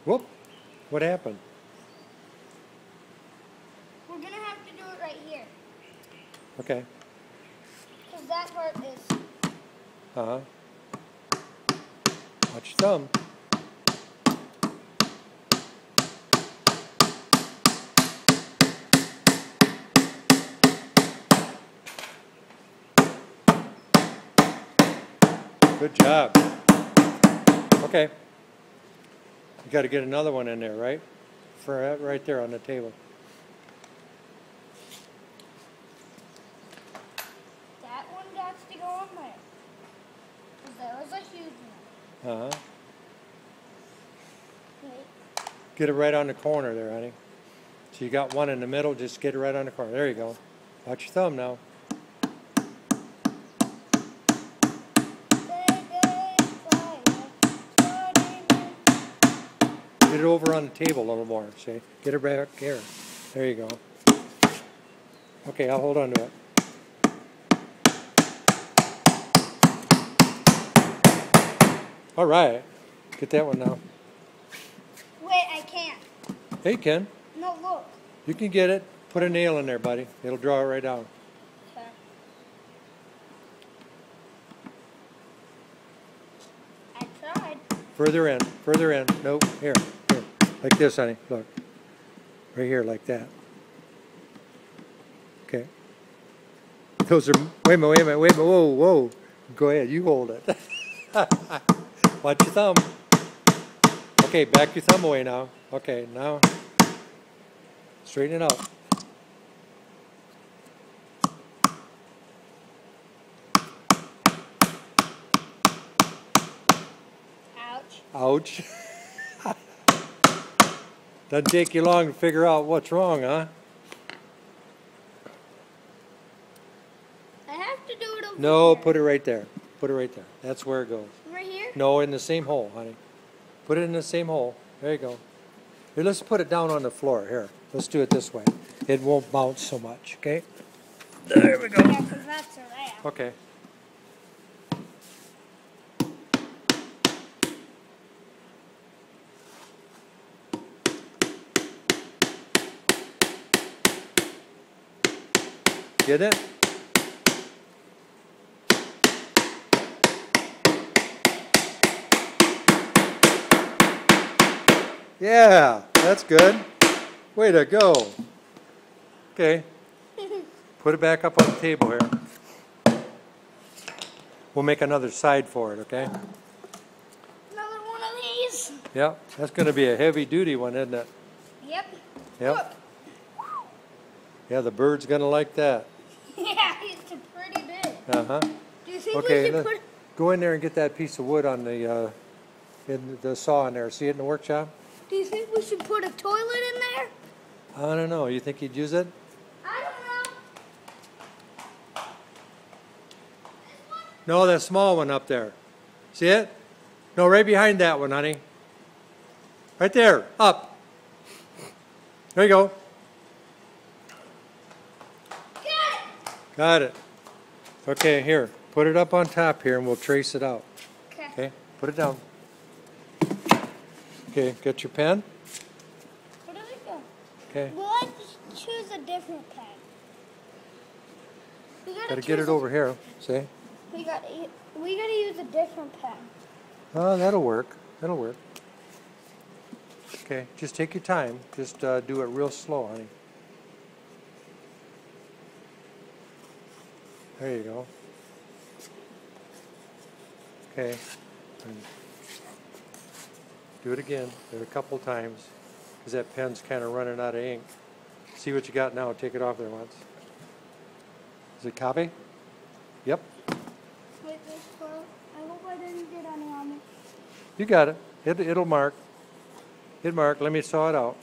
Whoop. What happened? We're going to have to do it right here. Okay. Because that part is... Uh-huh. Watch your thumb. Good job. Okay. You got to get another one in there, right? For right there on the table. That one got to go on there. Because there was a huge one. Uh-huh. Wait. Get it right on the corner there, honey. So you got one in the middle, just get it right on the corner. There you go. Watch your thumb now. Get it over on the table a little more, see? Get it back here. There you go. Okay, I'll hold on to it. All right. Get that one now. Wait, I can't. Hey, Ken. No, look. You can get it. Put a nail in there, buddy. It'll draw it right down. Okay. I tried. Further in. Further in. Nope. Here. Here. Like this, honey. Look. Right here, like that. Okay. Those are... Wait a minute, wait a minute, wait a minute. Whoa, whoa. Go ahead. You hold it. Watch your thumb. Okay, back your thumb away now. Okay, now straighten it out. Ouch. Ouch. Doesn't take you long to figure out what's wrong, huh? I have to do it over No, here. put it right there. Put it right there. That's where it goes. Right here? No, in the same hole, honey. Put it in the same hole. There you go. Here, let's put it down on the floor. Here, let's do it this way. It won't bounce so much, okay? There we go. Yeah, because that's a ramp. Okay. Get it? Yeah, that's good. Way to go. Okay. Put it back up on the table here. We'll make another side for it, okay? Another one of these. Yep, that's going to be a heavy-duty one, isn't it? Yep. Yep. Look. Yeah, the bird's going to like that. Yeah, it's pretty big. Uh-huh. Do you think Okay, we should put... go in there and get that piece of wood on the in the saw in there. See it in the workshop? Do you think we should put a toilet in there? I don't know. You think you'd use it? I don't know. No, that small one up there. See it? No, right behind that one, honey. Right there. Up. There you go. Got it. Got it. Okay, here. Put it up on top here and we'll trace it out. Okay. Okay? Put it down. Okay, got your pen? Where does it go? Okay. Well, I just choose a different pen. We Gotta get it over here. See? We gotta use a different pen. Oh, that'll work. That'll work. Okay, just take your time. Just do it real slow, honey. There you go. Okay. And do it again. Do it a couple times. Because that pen's kind of running out of ink. See what you got now. Take it off there once. Is it copy? Yep. Wait, this slow. I hope I didn't get any on me. You got it. It'll mark. It'll mark. Let me saw it out.